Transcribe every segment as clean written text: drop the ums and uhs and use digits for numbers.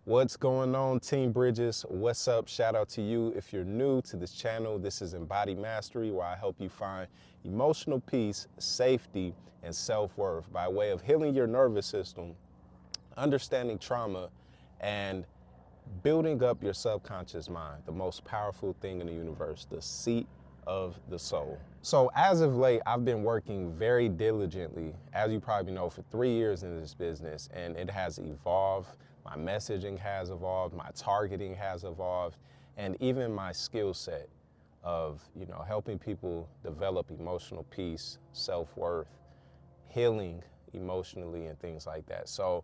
What's going on, Team Bridges? What's up? Shout out to you. If you're new to this channel, this is Embody Mastery, where I help you find emotional peace, safety, and self-worth by way of healing your nervous system, understanding trauma, and building up your subconscious mind, the most powerful thing in the universe, the seat of the soul. So as of late, I've been working very diligently, as you probably know, for 3 years in this business, and it has evolved. My messaging has evolved, my targeting has evolved, and even my skill set of, helping people develop emotional peace, self-worth, healing emotionally and things like that. So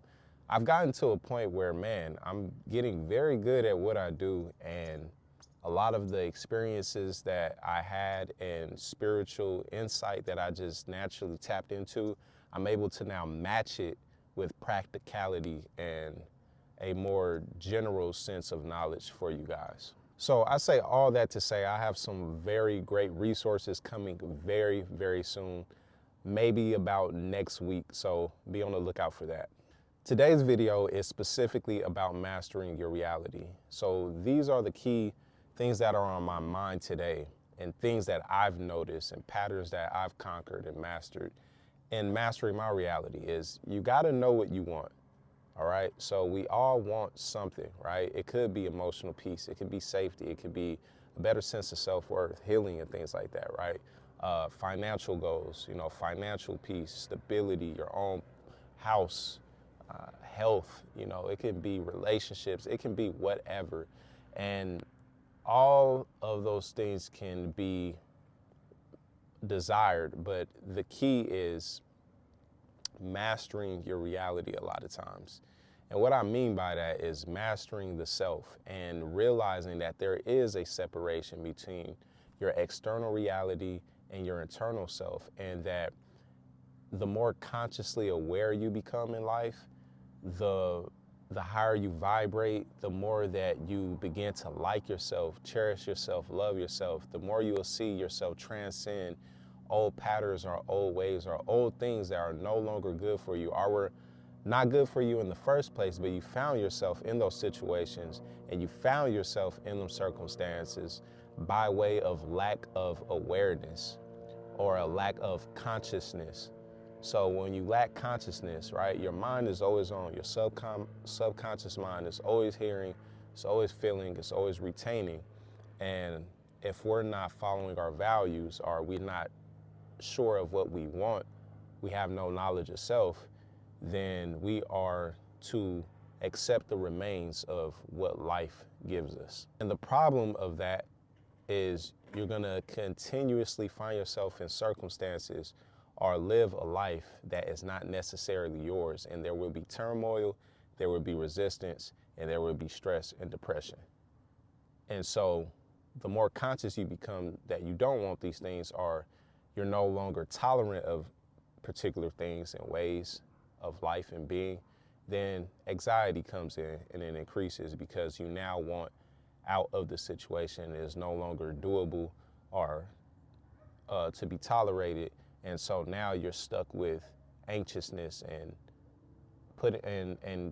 I've gotten to a point where, man, I'm getting very good at what I do, and a lot of the experiences that I had and spiritual insight that I just naturally tapped into, I'm able to now match it with practicality and a more general sense of knowledge for you guys. So I say all that to say I have some very great resources coming very, very soon, maybe about next week. So be on the lookout for that. Today's video is specifically about mastering your reality. So these are the key things that are on my mind today, and things that I've noticed and patterns that I've conquered and mastered in mastering my reality. Is you got to know what you want. All right. So we all want something, right? It could be emotional peace. It could be safety. It could be a better sense of self-worth, healing, and things like that, right? Financial goals, financial peace, stability, your own house, health, it can be relationships, it can be whatever. And all of those things can be desired, but the key is mastering your reality a lot of times. And what I mean by that is mastering the self and realizing that there is a separation between your external reality and your internal self, and that the more consciously aware you become in life, the higher you vibrate, the more that you begin to like yourself, cherish yourself, love yourself, the more you will see yourself transcend old patterns or old ways or old things that are no longer good for you, or were not good for you in the first place, but you found yourself in those situations and you found yourself in them circumstances by way of lack of awareness or a lack of consciousness. So when you lack consciousness, right, your mind is always on, your subconscious mind is always hearing, it's always feeling, it's always retaining. And if we're not following our values, or we're not sure of what we want, we have no knowledge of self, then we are to accept the remains of what life gives us. And the problem of that is you're gonna continuously find yourself in circumstances or live a life that is not necessarily yours. And there will be turmoil, there will be resistance, and there will be stress and depression. And so the more conscious you become that you don't want these things, or you're no longer tolerant of particular things and ways of life and being, then anxiety comes in and it increases, because you now want out of the situation. It is no longer doable or to be tolerated. And so now you're stuck with anxiousness and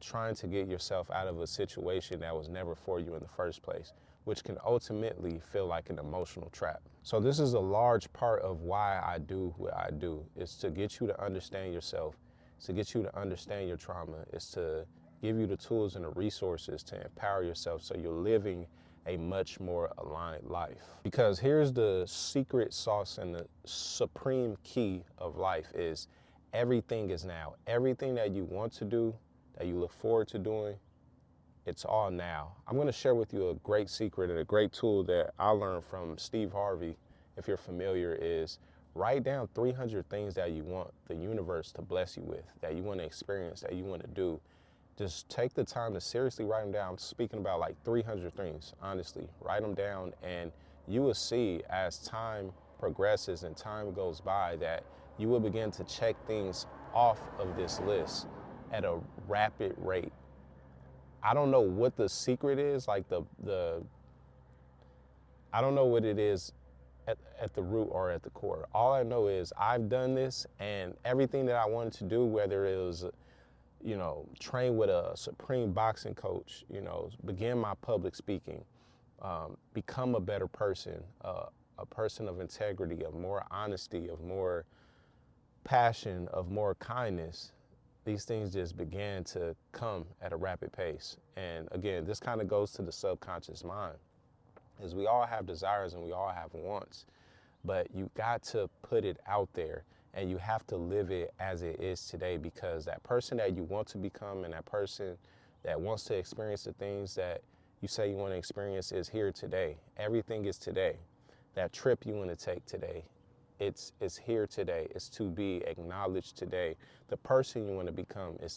trying to get yourself out of a situation that was never for you in the first place, which can ultimately feel like an emotional trap. So this is a large part of why I do what I do, is to get you to understand yourself, to get you to understand your trauma, is to give you the tools and the resources to empower yourself so you're living a much more aligned life. Because here's the secret sauce and the supreme key of life is everything is now. Everything that you want to do, that you look forward to doing, it's all now. I'm gonna share with you a great secret and a great tool that I learned from Steve Harvey, if you're familiar, is write down 300 things that you want the universe to bless you with, that you wanna experience, that you wanna do. Just take the time to seriously write them down. I'm speaking about like 300 things, honestly. Write them down, and you will see as time progresses and time goes by that you will begin to check things off of this list at a rapid rate. I don't know what the secret is, like I don't know what it is at the root or at the core. All I know is I've done this, and everything that I wanted to do, whether it was train with a supreme boxing coach, begin my public speaking, become a better person, a person of integrity, of more honesty, of more passion, of more kindness. These things just began to come at a rapid pace. And again, this kind of goes to the subconscious mind, is we all have desires and we all have wants, but you got to put it out there and you have to live it as it is today, because that person that you want to become and that person that wants to experience the things that you say you want to experience is here today. Everything is today. That trip you want to take today, it's here today. It's to be acknowledged today. The person you want to become is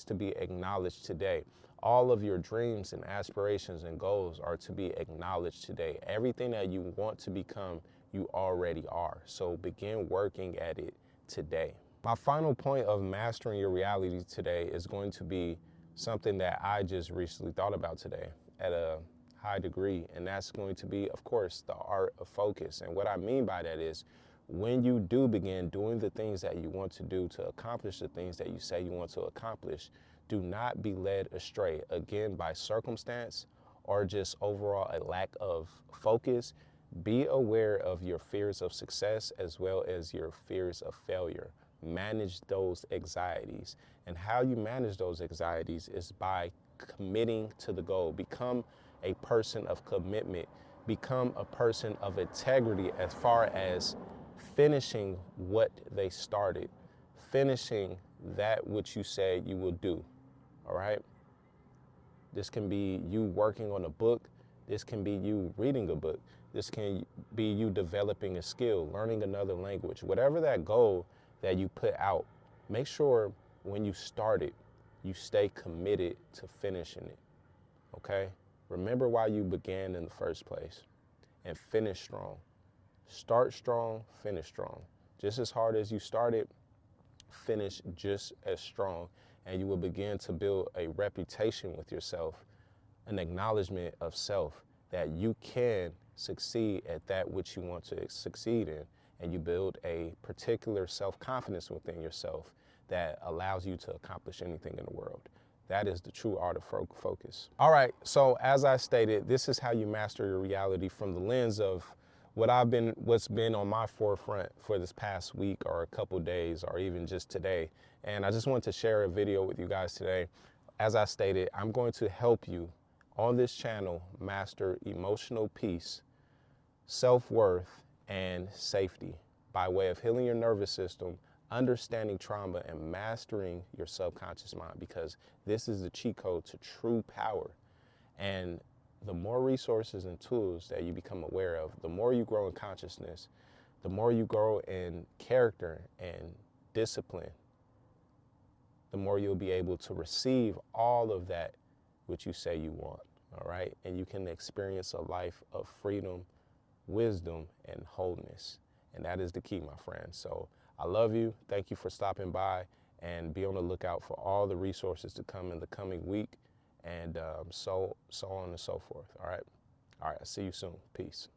to be acknowledged today. All of your dreams and aspirations and goals are to be acknowledged today. Everything that you want to become, you already are. So begin working at it today. My final point of mastering your reality today is going to be something that I just recently thought about today at a high degree, and that's going to be, of course, the art of focus. And what I mean by that is, when you do begin doing the things that you want to do to accomplish the things that you say you want to accomplish, do not be led astray, again, by circumstance or just overall a lack of focus. Be aware of your fears of success as well as your fears of failure. Manage those anxieties. And how you manage those anxieties is by committing to the goal. Become a person of commitment. Become a person of integrity as far as finishing what they started, finishing that which you said you will do. All right? This can be you working on a book. This can be you reading a book. This can be you developing a skill, learning another language. Whatever that goal that you put out, make sure when you start it, you stay committed to finishing it. Okay? Remember why you began in the first place, and finish strong. Start strong, finish strong. Just as hard as you started, finish just as strong, and you will begin to build a reputation with yourself, an acknowledgement of self, that you can succeed at that which you want to succeed in, and you build a particular self-confidence within yourself that allows you to accomplish anything in the world. That is the true art of focus. All right, so as I stated, this is how you master your reality from the lens of what's been on my forefront for this past week or a couple days or even just today. And I just wanted to share a video with you guys today. As I stated, I'm going to help you on this channel master emotional peace, self-worth, and safety by way of healing your nervous system, understanding trauma, and mastering your subconscious mind, because this is the cheat code to true power. And the more resources and tools that you become aware of, the more you grow in consciousness, the more you grow in character and discipline, the more you'll be able to receive all of that which you say you want, all right? And you can experience a life of freedom, wisdom, and wholeness. And that is the key, my friend. So I love you. Thank you for stopping by, and be on the lookout for all the resources to come in the coming week, and so on and so forth. All right. I'll see you soon. Peace.